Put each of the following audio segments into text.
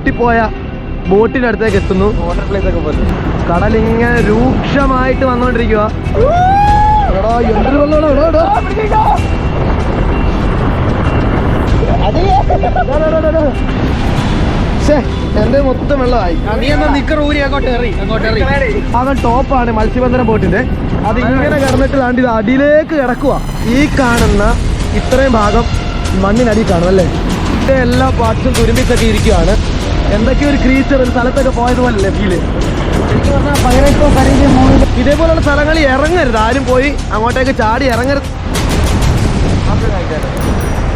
പൊട്ടിപ്പോയ ബോട്ടിനടുത്തേക്ക് എത്തുന്നു. കടലിങ്ങനെ രൂക്ഷമായിട്ട് വന്നുകൊണ്ടിരിക്കുക. എന്റെ മൊത്തം വെള്ളമായി. അവൻ ടോപ്പാണ് മത്സ്യബന്ധന ബോട്ടിന്റെ. അതിങ്ങനെ കിടന്നിട്ട് താണ്ടി ഇത് അടിയിലേക്ക് കിടക്കുക. ഈ കാണുന്ന ഇത്രയും ഭാഗം മണ്ണിനടി കാണും അല്ലേ? ഇതിന്റെ എല്ലാ പാർട്സും തുരുമ്പിച്ചൊക്കെ ഇരിക്കുകയാണ്. എന്തൊക്കെയോ ഒരു ക്രീച്ചർ ഒരു സ്ഥലത്തൊക്കെ പോയതുപോലല്ലേ ഫീല്. ഇതേപോലുള്ള സ്ഥലങ്ങളിൽ ഇറങ്ങരുത്, ആരും പോയി അങ്ങോട്ടേക്ക് ചാടി ഇറങ്ങരുത്.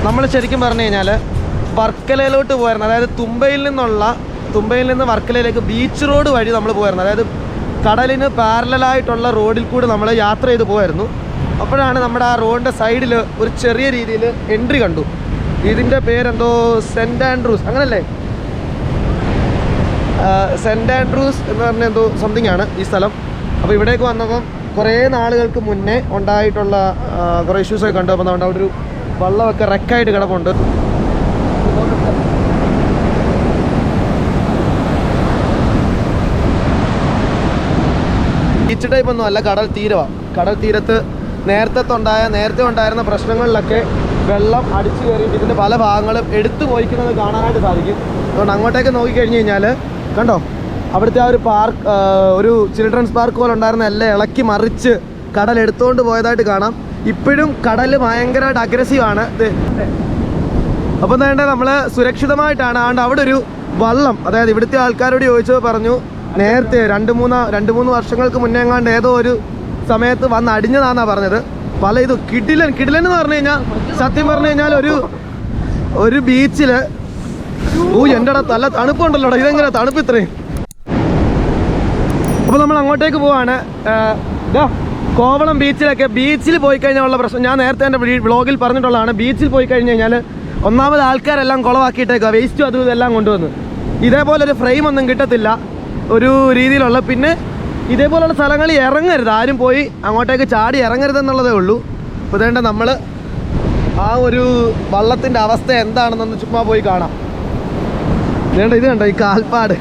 നമ്മൾ ശരിക്കും പറഞ്ഞു കഴിഞ്ഞാൽ വർക്കലയിലോട്ട് പോയിരുന്നു. അതായത് തുമ്പയിൽ നിന്ന് വർക്കലയിലേക്ക് ബീച്ച് റോഡ് വഴി നമ്മൾ പോയിരുന്നു. അതായത് കടലിന് പാരലായിട്ടുള്ള റോഡിൽ കൂടെ നമ്മൾ യാത്ര ചെയ്ത് പോയായിരുന്നു. അപ്പോഴാണ് നമ്മുടെ ആ റോഡിൻ്റെ സൈഡിൽ ഒരു ചെറിയ രീതിയിൽ എൻട്രി കണ്ടു. ഇതിൻ്റെ പേരെന്തോ സെൻറ്റ് ആൻഡ്രൂസ് അങ്ങനല്ലേ, സെൻറ്റ് ആൻഡ്രൂസ് എന്ന് പറഞ്ഞ എന്തോ സംതിങ് ആണ് ഈ സ്ഥലം. അപ്പോൾ ഇവിടേക്ക് വന്നപ്പം കുറേ നാളുകൾക്ക് മുന്നേ ഉണ്ടായിട്ടുള്ള കുറേ ഇഷ്യൂസൊക്കെ കണ്ടു. അപ്പോൾ അവിടെ ഒരു വള്ളമൊക്കെ റെക്കായിട്ട് കിടപ്പുണ്ട്. ബീച്ച് ടൈപ്പ് ഒന്നും അല്ല, കടൽ തീരമാണ്. കടൽ തീരത്ത് നേരത്തെ ഉണ്ടായിരുന്ന പ്രശ്നങ്ങളിലൊക്കെ വെള്ളം അടിച്ചു കയറിയിട്ട് ഇതിൻ്റെ പല ഭാഗങ്ങളും എടുത്തു പോയിക്കുന്നത് കാണാനായിട്ട് സാധിക്കും. അതുകൊണ്ട് അങ്ങോട്ടേക്ക് നോക്കിക്കഴിഞ്ഞ് കഴിഞ്ഞാൽ കണ്ടോ, അവിടുത്തെ ആ ഒരു പാർക്ക്, ഒരു ചിൽഡ്രൻസ് പാർക്ക് പോലെ ഉണ്ടായിരുന്ന എല്ലാം ഇളക്കി മറിച്ച് കടൽ എടുത്തുകൊണ്ട് പോയതായിട്ട് കാണാം. ഇപ്പോഴും കടൽ ഭയങ്കരമായിട്ട് അഗ്രസീവാണ്. അപ്പം വേണ്ട നമ്മൾ സുരക്ഷിതമായിട്ടാണ്. അതുകൊണ്ട് അവിടെ ഒരു വള്ളം, അതായത് ഇവിടുത്തെ ആൾക്കാരോട് ചോദിച്ചത് പറഞ്ഞു നേരത്തെ രണ്ട് മൂന്ന് വർഷങ്ങൾക്ക് മുന്നേ എങ്ങാണ്ട് ഏതോ ഒരു സമയത്ത് വന്ന് അടിഞ്ഞതാണെന്നാണ് പറഞ്ഞത്. പല ഇത് കിടിലൻ എന്ന് പറഞ്ഞു കഴിഞ്ഞാൽ, സത്യം പറഞ്ഞു കഴിഞ്ഞാൽ ഒരു ബീച്ചിൽ എൻ്റെ ഇടത്ത് നല്ല തണുപ്പുണ്ടല്ലോ. ഇതെങ്ങനെ തണുപ്പ് ഇത്രയും? അപ്പോൾ നമ്മൾ അങ്ങോട്ടേക്ക് പോവാണ്. കോവളം ബീച്ചിൽ പോയി കഴിഞ്ഞാൽ ഉള്ള പ്രശ്നം ഞാൻ നേരത്തെ എൻ്റെ വ്ളോഗിൽ പറഞ്ഞിട്ടുള്ളതാണ്. ബീച്ചിൽ പോയി കഴിഞ്ഞ് കഴിഞ്ഞാൽ ഒന്നാമത് ആൾക്കാരെല്ലാം കുളവാക്കിയിട്ടേക്കുക, വേസ്റ്റും അതും ഇതെല്ലാം കൊണ്ടുവന്ന്. ഇതേപോലൊരു ഫ്രെയിം ഒന്നും കിട്ടത്തില്ല ഒരു രീതിയിലുള്ള. പിന്നെ ഇതേപോലുള്ള സ്ഥലങ്ങളിൽ ഇറങ്ങരുത്, ആരും പോയി അങ്ങോട്ടേക്ക് ചാടി ഇറങ്ങരുതെന്നുള്ളതേ ഉള്ളൂ. അപ്പോൾ വേണ്ട നമ്മൾ ആ ഒരു വള്ളത്തിൻ്റെ അവസ്ഥ എന്താണെന്നൊന്ന് ചുമ്മാ പോയി കാണാം. വേണ്ട ഇത് കണ്ടോ, ഈ കാൽപ്പാട്.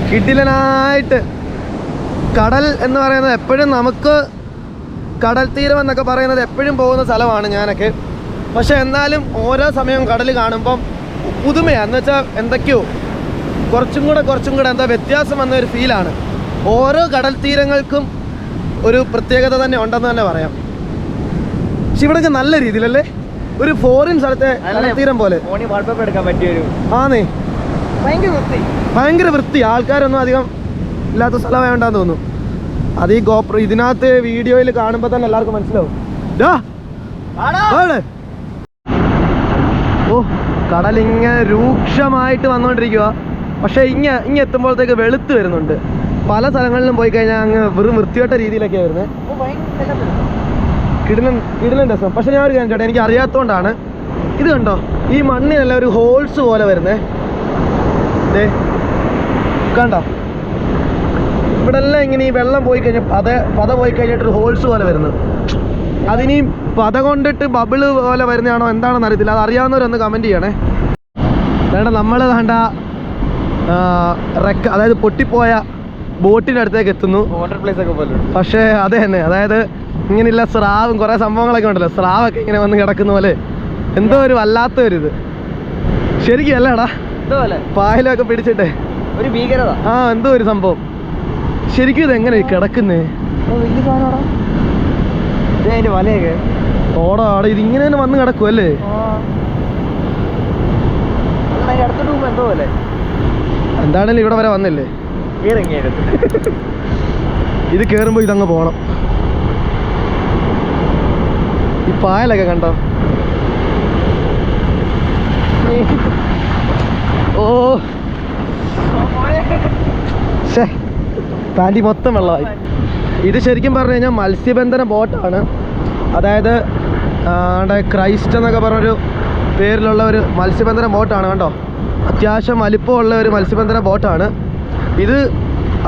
കിടിലനായിട്ട് കടൽ എന്ന് പറയുന്നത് എപ്പോഴും നമുക്ക് കടൽ തീരം എന്നൊക്കെ പറയുന്നത് എപ്പോഴും പോകുന്ന സ്ഥലമാണ് ഞാനൊക്കെ. പക്ഷെ എന്നാലും ഓരോ സമയം കടൽ കാണുമ്പം പുതുമയാണ്. എന്ന് വെച്ചാൽ എന്തൊക്കെയോ കുറച്ചും കൂടെ എന്താ വ്യത്യാസം വന്നൊരു ഫീലാണ്. ഓരോ കടൽ തീരങ്ങൾക്കും ഒരു പ്രത്യേകത തന്നെ ഉണ്ടെന്ന് തന്നെ പറയാം. പക്ഷെ ഇവിടെയൊക്കെ നല്ല രീതിയിലല്ലേ, ഒരു ഫോറിൻ സ്ഥലത്തെ കടൽ തീരം പോലെ. ആന്നേ, ഭയങ്കര വൃത്തി. ആൾക്കാരൊന്നും അധികം ഇല്ലാത്ത സ്ഥലമായോണ്ടാന്ന് തോന്നുന്നു. അത് ഈ ഇതിനകത്ത് വീഡിയോയിൽ കാണുമ്പോൾ തന്നെ എല്ലാവർക്കും മനസ്സിലാവും. ഓ, കടലിങ്ങനെ രൂക്ഷമായിട്ട് വന്നുകൊണ്ടിരിക്കുക. പക്ഷേ ഇങ്ങ എത്തുമ്പോഴത്തേക്ക് വെളുത്ത് വരുന്നുണ്ട്. പല സ്ഥലങ്ങളിലും പോയി കഴിഞ്ഞാൽ അങ്ങ് വെറും വൃത്തികെട്ട രീതിയിലൊക്കെ വരുന്നത്. കിടിലൻ രസം. പക്ഷെ ഞാൻ ഒരു കാര്യം ചേട്ടാ, എനിക്ക് അറിയാത്തതുകൊണ്ടാണ്. ഇത് കണ്ടോ, ഈ മണ്ണിനല്ല ഒരു ഹോൾസ് പോലെ വരുന്നേ. കണ്ടോ, ഇവിടെ എല്ലാം ഇങ്ങനെ ഈ വെള്ളം പോയി കഴിഞ്ഞാൽ പത പോയി കഴിഞ്ഞിട്ടൊരു ഹോൾസ് പോലെ വരുന്നത്. അതിനി പത കൊണ്ടിട്ട് ബബിള് പോലെ വരുന്നതാണോ എന്താണെന്ന് അറിയത്തില്ല. അത് അറിയാവുന്നവരൊന്ന് കമൻറ്റ് ചെയ്യണേ. വേണ്ട നമ്മൾ വേണ്ട അതായത് പൊട്ടിപ്പോയ ബോട്ടിനടുത്തേക്ക് എത്തുന്നു. പക്ഷേ അത് തന്നെ, അതായത് ഇങ്ങനെയുള്ള സ്രാവും കുറേ സംഭവങ്ങളൊക്കെ ഉണ്ടല്ലോ, സ്രാവൊക്കെ ഇങ്ങനെ വന്ന് കിടക്കുന്ന പോലെ എന്തോ ഒരു വല്ലാത്തൊരിത്. ശരിക്കും അല്ലേടാ, പായലൊക്കെ പിടിച്ചിട്ടേ ഒരു ഭീകരത. ആ, എന്തോ ഒരു സംഭവം. ശരിക്കും ഇത് എങ്ങനെ കിടക്കുന്നേ? ഓടാ, അവിടെ ഇതിങ്ങനെ തന്നെ വന്ന് കിടക്കും അല്ലേ? എന്താണേലും ഇവിടെ വരെ വന്നില്ലേ? ഇത് കേറുമ്പോ ഇതങ്ങ് പോണം. ഈ പായലൊക്കെ കണ്ടോ? ഓ പാൻറ്റി മൊത്തം വെള്ളമായി. ഇത് ശരിക്കും പറഞ്ഞു കഴിഞ്ഞാൽ മത്സ്യബന്ധന ബോട്ടാണ്. അതായത് ക്രൈസ്റ്റ് എന്നൊക്കെ പറഞ്ഞൊരു പേരിലുള്ള ഒരു മത്സ്യബന്ധന ബോട്ടാണ്. കണ്ടോ, അത്യാവശ്യം വലിപ്പമുള്ള ഒരു മത്സ്യബന്ധന ബോട്ടാണ് ഇത്.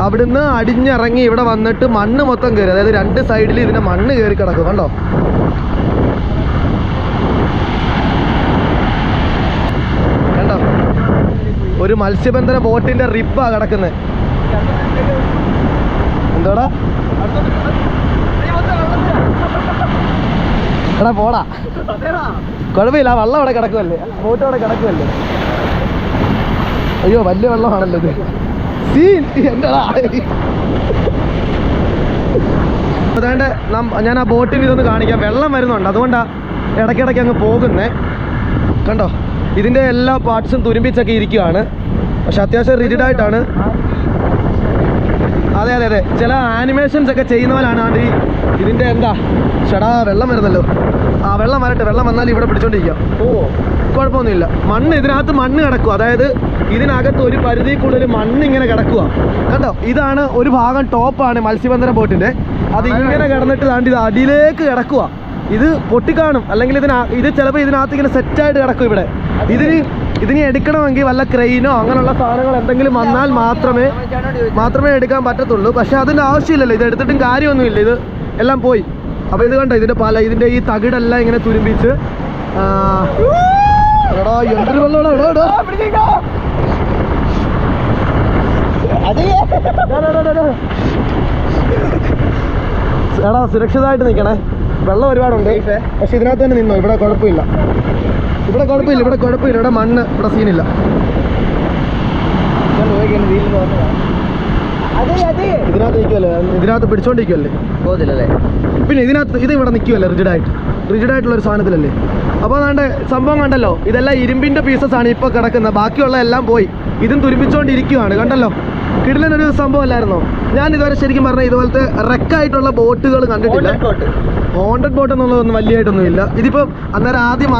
അവിടുന്ന് അടിഞ്ഞിറങ്ങി ഇവിടെ വന്നിട്ട് മണ്ണ് മൊത്തം കയറി, അതായത് രണ്ട് സൈഡിൽ ഇതിൻ്റെ മണ്ണ് കയറി കിടക്കും. കണ്ടോ? കണ്ടോ? ഒരു മത്സ്യബന്ധന ബോട്ടിന്റെ റിപ്പാ കിടക്കുന്നത്. എന്തോടാ? എടാ പോടാ, കുഴപ്പമില്ല, വള്ളം അവിടെ കിടക്കുമല്ലേ, ബോട്ട് അവിടെ കിടക്കുമല്ലേ. അയ്യോ വലിയ വെള്ളമാണല്ലോ ഇത്. സീൻ എന്താടാ. അതാണ്ട് ഞാൻ ആ ബോട്ടിൽ ഇതൊന്ന് കാണിക്കാം. വെള്ളം വരുന്നുണ്ട്, അതുകൊണ്ടാണ് ഇടയ്ക്കിടയ്ക്ക് അങ്ങ് പോകുന്നേ. കണ്ടോ? ഇതിൻ്റെ എല്ലാ പാർട്സും തുരുമ്പിച്ചൊക്കെ ഇരിക്കുകയാണ്, പക്ഷെ അത്യാവശ്യം റിജിഡായിട്ടാണ്. അതെ അതെ അതെ, ചില ആനിമേഷൻസ് ഒക്കെ ചെയ്യുന്നവരാണ്. ആണ്ട് ഇതിൻ്റെ എന്താ ചേടാ വെള്ളം വരുന്നല്ലോ. ആ വെള്ളം വരട്ടെ, വെള്ളം വന്നാൽ ഇവിടെ പിടിച്ചോണ്ടിരിക്കാം. ഓ കുഴപ്പമൊന്നുമില്ല. മണ്ണ് ഇതിനകത്ത് മണ്ണ് കിടക്കുക, അതായത് ഇതിനകത്ത് ഒരു പരിധിക്കുള്ളിൽ മണ്ണ് ഇങ്ങനെ കിടക്കുക. കണ്ടോ? ഇതാണ് ഒരു ഭാഗം ടോപ്പാണ് മത്സ്യബന്ധന ബോട്ടിൻ്റെ. അതിങ്ങനെ കിടന്നിട്ട് താണ്ടി ഇത് അടിയിലേക്ക് കിടക്കുക. ഇത് പൊട്ടിക്കാണും, അല്ലെങ്കിൽ ഇത് ചിലപ്പോൾ ഇതിനകത്ത് ഇങ്ങനെ സെറ്റായിട്ട് കിടക്കും. ഇവിടെ ഇതിനി എടുക്കണമെങ്കിൽ വല്ല ക്രെയിനോ അങ്ങനെയുള്ള സാധനങ്ങൾ എന്തെങ്കിലും വന്നാൽ മാത്രമേ എടുക്കാൻ പറ്റത്തുള്ളൂ. പക്ഷെ അതിൻ്റെ ആവശ്യമില്ലല്ലോ, ഇത് എടുത്തിട്ടും കാര്യമൊന്നുമില്ല, ഇത് എല്ലാം പോയി. അപ്പോൾ ഇത് കണ്ടോ, ഇതിൻ്റെ ഈ തകിടെല്ലാം ഇങ്ങനെ തുരുമ്പിച്ച്. എടാ എന്തൊരു വെള്ളം, എടാ സുരക്ഷിതമായിട്ട് നിൽക്കണേ. വെള്ളം ഒരുപാടുണ്ട്, പക്ഷെ ഇതിനകത്ത് തന്നെ നിന്നോ. ഇവിടെ കുഴപ്പമില്ല, ഇവിടെ മണ്ണ്, ഇവിടെ സീനില്ല. ഇതിനകത്ത് നിൽക്കുമല്ലേ, ഇതിനകത്ത് പിടിച്ചോണ്ടിരിക്കുമല്ലേ, പോകുന്നില്ലല്ലേ. പിന്നെ ഇത് ഇവിടെ നിൽക്കുമല്ലേ റിജിഡായിട്ടുള്ളൊരു സാധനത്തിലല്ലേ. അപ്പോൾ അതാണ്ട് സംഭവം കണ്ടല്ലോ, ഇതെല്ലാം ഇരുമ്പിൻ്റെ പീസസ് ആണ് ഇപ്പോൾ കിടക്കുന്നത്, ബാക്കിയുള്ള എല്ലാം പോയി. ഇതും തുരുമ്പിച്ചുകൊണ്ടിരിക്കുകയാണ്. കണ്ടല്ലോ, കിടിലനൊരു സംഭവം അല്ലായിരുന്നോ? ഞാൻ ഇതുവരെ ശരിക്കും പറഞ്ഞാൽ ഇതുപോലത്തെ റെക്കായിട്ടുള്ള ബോട്ടുകൾ കണ്ടിട്ടില്ല. ഹോണ്ടഡ് ബോട്ട് എന്നുള്ളതൊന്നും വലിയായിട്ടൊന്നുമില്ല. ഇതിപ്പോൾ അന്നേരം ആദ്യം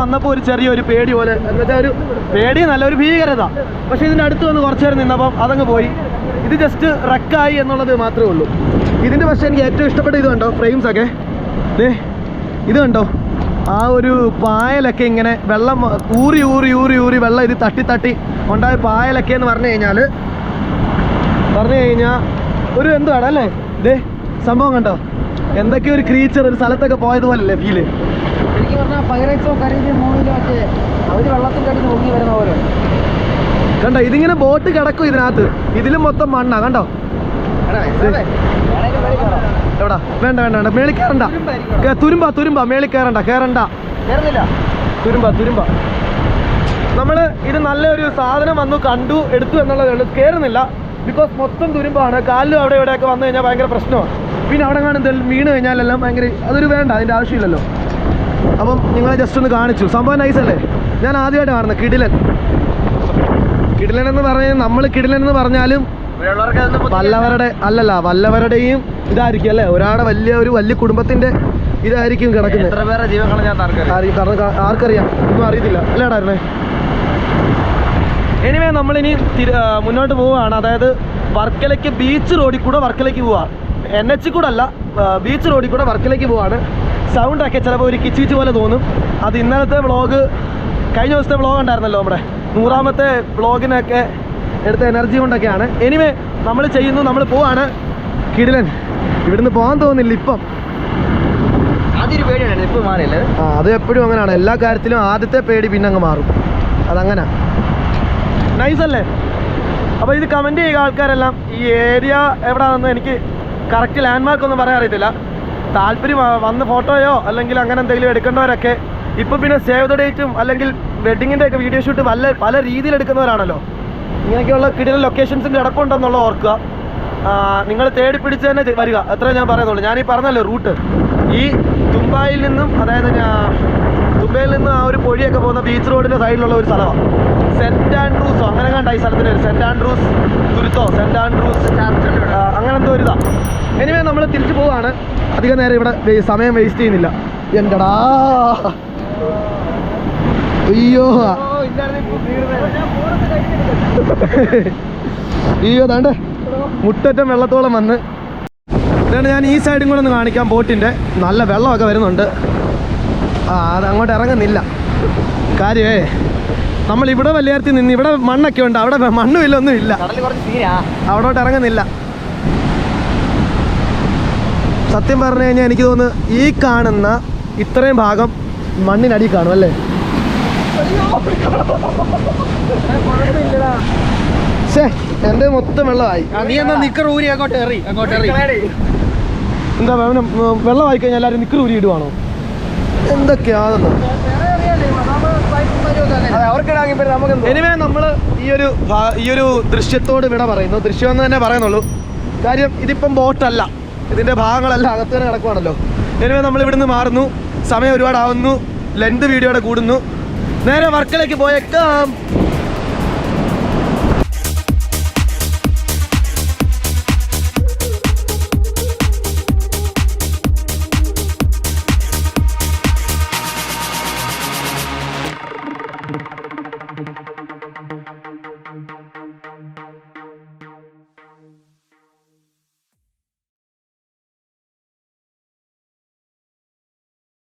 വന്നപ്പോൾ ഒരു ചെറിയൊരു പേടി പോലെ, എന്നുവെച്ചാൽ ഒരു പേടി നല്ല ഒരു ഭീകരത. പക്ഷേ ഇതിൻ്റെ അടുത്ത് വന്ന് കുറച്ച് നേരം നിന്നപ്പം അതങ്ങ് പോയി. ഇത് ജസ്റ്റ് റെക്കായി എന്നുള്ളത് മാത്രമേ ഉള്ളൂ. ഇതിൻ്റെ പക്ഷേ എനിക്ക് ഏറ്റവും ഇഷ്ടപ്പെട്ട ഇത് കണ്ടോ, ഫ്രെയിംസ് ഒക്കെ ഇത് കണ്ടോ, ആ ഒരു പായലൊക്കെ ഇങ്ങനെ വെള്ളം ഊറി വെള്ളം ഇത് തട്ടി ഉണ്ടായ പായലൊക്കെ എന്ന് പറഞ്ഞു കഴിഞ്ഞാൽ ഒരു എന്താണ് അല്ലേ. സംഭവം കണ്ടോ, എന്തൊക്കെയോ ഒരു ക്രീച്ചർ ഒരു സ്ഥലത്തൊക്കെ പോയതുപോലല്ലേ ഫീല്. എനിക്ക് പറഞ്ഞാൽ പൈറേറ്റ്സോ കരീബിയൻ മൂവിലോ മറ്റേ അവർ വെള്ളത്തിൻ്റെ അടിയിൽ മുങ്ങി വരുന്ന പോലെ കണ്ടോ. ഇതിങ്ങനെ ബോട്ട് കിടക്കും ഇതിനകത്ത്, ഇതിലും മൊത്തം മണ്ണാ. കണ്ടോ? എവിടാ? വേണ്ട മേളിൽ കയറണ്ട, തുരുമ്പ മേളിൽ കയറണ്ട തുരുമ്പ. നമ്മൾ ഇത് നല്ലൊരു സാധനം വന്നു കണ്ടു എടുത്തു എന്നുള്ളതേ ഉള്ളൂ, കയറുന്നില്ല. ബിക്കോസ് മൊത്തം തുരുമ്പാണ്. കാലിലും അവിടെ ഇവിടെയൊക്കെ വന്നു കഴിഞ്ഞാൽ ഭയങ്കര പ്രശ്നമാണ്. പിന്നെ അവിടെ കാണും വീണ് കഴിഞ്ഞാലെല്ലാം ഭയങ്കര അതൊരു വേണ്ട, അതിൻ്റെ ആവശ്യമില്ലല്ലോ. അപ്പം നിങ്ങളെ ജസ്റ്റ് ഒന്ന് കാണിച്ചു. സംഭവം നൈസല്ലേ? ഞാൻ ആദ്യമായിട്ട് കാണുന്നത് കിടിലൻ എന്ന് പറഞ്ഞാൽ, നമ്മൾ കിടിലൻ എന്ന് പറഞ്ഞാലും വല്ലവരുടെയും ഇതായിരിക്കും അല്ലേ, ഒരാളുടെ വലിയ കുടുംബത്തിന്റെ ഇതായിരിക്കും കിടക്കുന്നത്. ആർക്കറിയാം, ഒന്നും അറിയത്തില്ല അല്ലേടായിരുന്നേ. എനിവേ നമ്മളിനി മുന്നോട്ട് പോവുകയാണ്. അതായത് വർക്കലയ്ക്ക് ബീച്ച് റോഡിൽ കൂടെ വർക്കലയ്ക്ക് പോവാം. NH കൂടെ അല്ല, ബീച്ച് റോഡിൽ കൂടെ വർക്കലയ്ക്ക് പോവാണ്. സൗണ്ടൊക്കെ ചിലപ്പോൾ ഒരു കിച്ചിച്ച് പോലെ തോന്നും. അത് ഇന്നലത്തെ വ്ളോഗ്, കഴിഞ്ഞ ദിവസത്തെ വ്ളോഗ് ഉണ്ടായിരുന്നല്ലോ, നമ്മുടെ 100ാമത്തെ വ്ളോഗിനൊക്കെ എടുത്ത എനർജി കൊണ്ടൊക്കെയാണ്. എനിവേ നമ്മൾ പോവാണ്. കിടിലൻ. ഇവിടുന്ന് പോകാൻ തോന്നുന്നില്ല ഇപ്പം. ആദ്യൊരു പേടിയാണ്, ഇപ്പം മാറിയല്ലേ. അത് എപ്പോഴും അങ്ങനെയാണ്, എല്ലാ കാര്യത്തിലും ആദ്യത്തെ പേടി പിന്നെ അങ്ങ് മാറും. അതങ്ങനെ നൈസല്ലേ? അപ്പോൾ ഇത് കമൻറ്റ് ചെയ്യുക ആൾക്കാരെല്ലാം. ഈ ഏരിയ എവിടെയാണെന്ന് എനിക്ക് കറക്റ്റ് ലാൻഡ്മാർക്ക് ഒന്നും പറയാൻ അറിയത്തില്ല. താല്പര്യം വന്ന് ഫോട്ടോയോ അല്ലെങ്കിൽ അങ്ങനെ എന്തെങ്കിലും എടുക്കേണ്ടവരൊക്കെ ഇപ്പം പിന്നെ സേവ് ദ ഡേറ്റും അല്ലെങ്കിൽ വെഡിങ്ങിൻ്റെ ഒക്കെ വീഡിയോ ഷൂട്ട് പല രീതിയിൽ എടുക്കുന്നവരാണല്ലോ. ഇങ്ങനെയൊക്കെയുള്ള കിടിലൻ ലൊക്കേഷൻസിൻ്റെ കിടപ്പുണ്ടെന്നുള്ള ഓർക്കുക. നിങ്ങൾ തേടി പിടിച്ച് തന്നെ വരിക, അത്രേ ഞാൻ പറയുന്നുള്ളൂ. ഞാനീ പറഞ്ഞല്ലോ റൂട്ട്, ഈ തുമ്പായിൽ നിന്നും, അതായത് തുമ്പയിൽ നിന്ന് ആ ഒരു പൊഴിയൊക്കെ പോകുന്ന ബീച്ച് റോഡിൻ്റെ സൈഡിലുള്ള ഒരു സ്ഥലമാണ്. സെൻറ്റ് ആൻഡ്രൂസോ അങ്ങനെ കണ്ടായി സ്ഥലത്തിൻ്റെ ഒരു സെൻറ്റ് ആൻഡ്രൂസ് തുരുത്തോ സെൻറ്റ് ആൻഡ്രൂസ് അങ്ങനെ എന്തോ ഒരു ഇതാണ്. എനിവേ നമ്മൾ തിരിച്ചു പോവുകയാണ്. അധികം നേരം ഇവിടെ സമയം വേസ്റ്റ് ചെയ്യുന്നില്ല. എൻ്റെടാ അയ്യോ താണ്ടേ മുട്ടറ്റം വെള്ളത്തോളം വന്ന്. ഇതാണ് ഞാൻ ഈ സൈഡും കൂടെ ഒന്ന് കാണിക്കാം. ബോട്ടിൻ്റെ നല്ല വെള്ളമൊക്കെ വരുന്നുണ്ട്. അത് അങ്ങോട്ട് ഇറങ്ങുന്നില്ല. കാര്യമേ നമ്മൾ ഇവിടെ വല്യാർത്തി നിന്ന് ഇവിടെ മണ്ണൊക്കെ ഉണ്ട്, അവിടെ മണ്ണുമില്ല, ഒന്നുമില്ല, അവിടോട്ട് ഇറങ്ങുന്നില്ല. സത്യം പറഞ്ഞു കഴിഞ്ഞാൽ എനിക്ക് തോന്നുന്നു ഈ കാണുന്ന ഇത്രയും ഭാഗം മണ്ണിനടി കാണും അല്ലേ? ശേ, എൻ്റെ മൊത്തം വെള്ളമായി. നീ എന്നാ നിക്കർ ഊരി അങ്ങോട്ട് എറി. എന്താ വെള്ളമായി കഴിഞ്ഞാൽ എല്ലാവരും നിക്കർ ഊരി ഇടുവാണോ? എന്തൊക്കെയാണെന്ന് എനിവേ നമ്മൾ ഈ ഒരു ദൃശ്യത്തോട് വിട പറയുന്നു. ദൃശ്യം എന്ന് തന്നെ പറയുന്നുള്ളൂ. കാര്യം ഇതിപ്പം ബോട്ടല്ല, ഇതിൻ്റെ ഭാഗങ്ങളെല്ലാം അകത്ത് തന്നെ കിടക്കുവാണല്ലോ. എനിവേ നമ്മൾ ഇവിടുന്ന് മാറുന്നു. സമയം ഒരുപാടാവുന്നു, ലെന്ത് വീഡിയോയുടെ കൂടുന്നു. നേരെ വർക്കിലേക്ക് പോയേക്കാം.